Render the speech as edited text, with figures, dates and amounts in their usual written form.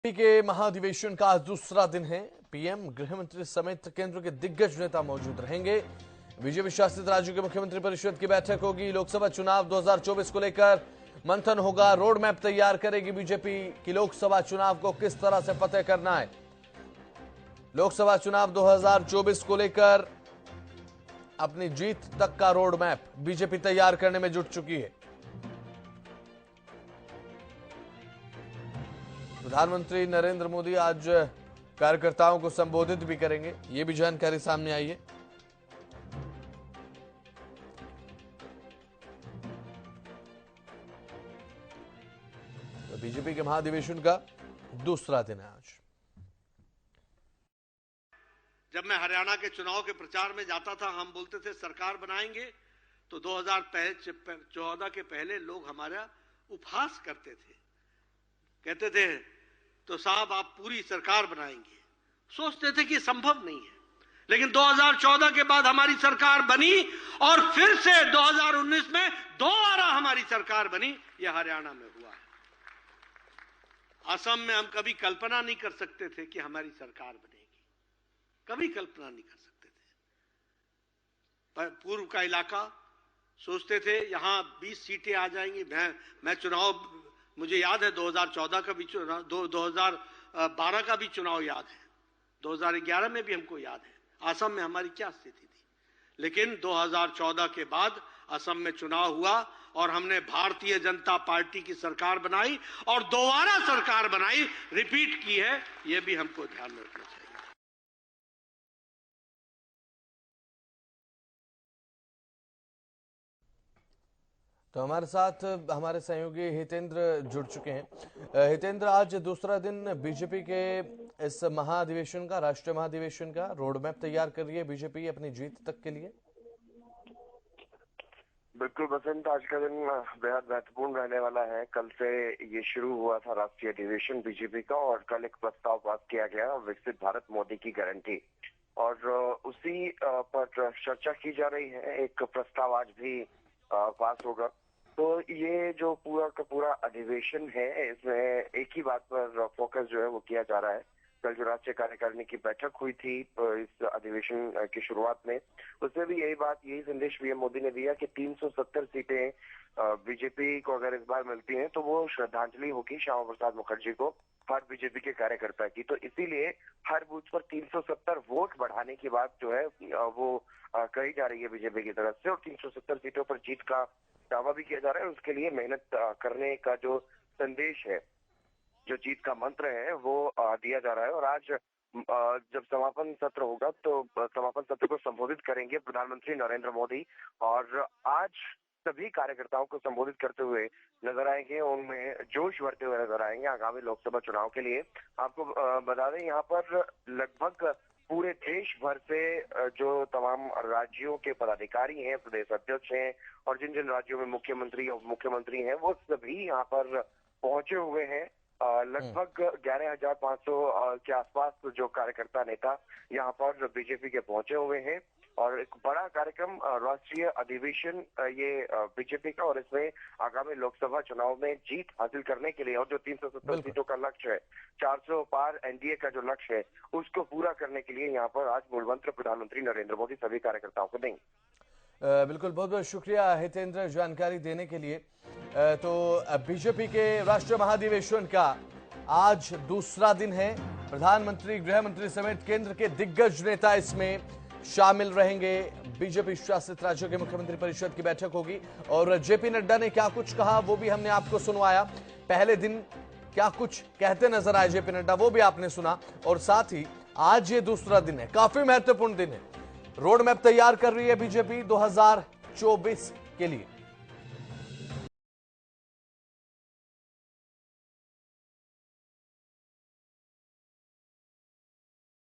के महाधिवेशन का आज दूसरा दिन है। पीएम, गृह मंत्री समेत केंद्र के दिग्गज नेता मौजूद रहेंगे। बीजेपी शासित राज्यों के मुख्यमंत्री परिषद की बैठक होगी। लोकसभा चुनाव 2024 को लेकर मंथन होगा। रोड मैप तैयार करेगी बीजेपी की लोकसभा चुनाव को किस तरह से फतेह करना है। लोकसभा चुनाव 2024 को लेकर अपनी जीत तक का रोड मैप बीजेपी तैयार करने में जुट चुकी है। प्रधानमंत्री नरेंद्र मोदी आज कार्यकर्ताओं को संबोधित भी करेंगे, ये भी जानकारी सामने आई है। तो बीजेपी के महाधिवेशन का दूसरा दिन है आज। जब मैं हरियाणा के चुनाव के प्रचार में जाता था, हम बोलते थे सरकार बनाएंगे, तो 2014 के पहले लोग हमारा उपहास करते थे, कहते थे तो साहब आप पूरी सरकार बनाएंगे। सोचते थे कि संभव नहीं है। लेकिन 2014 के बाद हमारी सरकार बनी और फिर से 2019 में दोबारा हमारी सरकार बनी। यह हरियाणा में हुआ है। असम में हम कभी कल्पना नहीं कर सकते थे कि हमारी सरकार बनेगी, कभी कल्पना नहीं कर सकते थे। पूर्व का इलाका सोचते थे यहां 20 सीटें आ जाएंगी। मैं चुनाव, मुझे याद है 2014 का भी चुनाव, 2012 का भी चुनाव याद है, 2011 में भी हमको याद है असम में हमारी क्या स्थिति थी। लेकिन 2014 के बाद असम में चुनाव हुआ और हमने भारतीय जनता पार्टी की सरकार बनाई और दोबारा सरकार बनाई, रिपीट की है। यह भी हमको ध्यान में रखना चाहिए। तो हमारे साथ हमारे सहयोगी हितेंद्र जुड़ चुके हैं। हितेंद्र, आज दूसरा दिन बीजेपी के इस महाधिवेशन का, राष्ट्रीय महाधिवेशन का रोड मैप तैयार कर रही है बीजेपी अपनी जीत तक के लिए। बिल्कुल बसंत, आज का दिन बेहद महत्वपूर्ण रहने वाला है। कल से ये शुरू हुआ था राष्ट्रीय अधिवेशन बीजेपी का और कल एक प्रस्ताव पास किया गया, विकसित भारत मोदी की गारंटी, और उसी पर चर्चा की जा रही है। एक प्रस्ताव आज भी पास होगा। तो ये जो पूरा का पूरा अधिवेशन है, इसमें एक ही बात पर फोकस जो है वो किया जा रहा है। कल जो राष्ट्रीय कार्यकारिणी की बैठक हुई थी इस अधिवेशन की शुरुआत में, उसमें भी यही संदेश पीएम मोदी ने दिया कि 370 सीटें बीजेपी को अगर इस बार मिलती हैं तो वो श्रद्धांजलि होगी श्यामा प्रसाद मुखर्जी को, हर बीजेपी के कार्यकर्ता की। तो इसीलिए हर बूथ पर 370 वोट बढ़ाने की बात जो है वो कही जा रही है बीजेपी की तरफ से, और 370 सीटों पर जीत का दावा भी किया जा रहा है। उसके लिए मेहनत करने का जो संदेश है, जो जीत का मंत्र है, वो दिया जा रहा है। और आज जब समापन सत्र होगा तो समापन सत्र को संबोधित करेंगे प्रधानमंत्री नरेंद्र मोदी, और आज सभी कार्यकर्ताओं को संबोधित करते हुए नजर आएंगे, उनमें जोश भरते हुए नजर आएंगे आगामी लोकसभा चुनाव के लिए। आपको बता दें, यहाँ पर लगभग पूरे देश भर से जो तमाम राज्यों के पदाधिकारी हैं, प्रदेश अध्यक्ष हैं, और जिन जिन राज्यों में मुख्यमंत्री उप मुख्यमंत्री हैं, वो सभी यहाँ पर पहुंचे हुए हैं। लगभग 11,500 के आसपास जो कार्यकर्ता नेता यहाँ पर बीजेपी के पहुंचे हुए हैं, और एक बड़ा कार्यक्रम राष्ट्रीय अधिवेशन ये बीजेपी का, और इसमें आगामी लोकसभा चुनाव में जीत हासिल करने के लिए, और जो 370 सीटों का लक्ष्य है, 400 पार एनडीए का जो लक्ष्य है, उसको पूरा करने के लिए यहाँ पर आज मूलमंत्र प्रधानमंत्री नरेंद्र मोदी सभी कार्यकर्ताओं को देंगे। बिल्कुल, बहुत बहुत शुक्रिया हितेंद्र जानकारी देने के लिए। तो बीजेपी के राष्ट्रीय महाधिवेशन का आज दूसरा दिन है। प्रधानमंत्री, गृह मंत्री समेत केंद्र के दिग्गज नेता इसमें शामिल रहेंगे। बीजेपी शासित राज्यों के मुख्यमंत्री परिषद की बैठक होगी और जेपी नड्डा ने क्या कुछ कहा वो भी हमने आपको सुनवाया। पहले दिन क्या कुछ कहते नजर आए जेपी नड्डा, वो भी आपने सुना। और साथ ही आज ये दूसरा दिन है, काफी महत्वपूर्ण दिन है। रोड मैप तैयार कर रही है बीजेपी 2024 के लिए।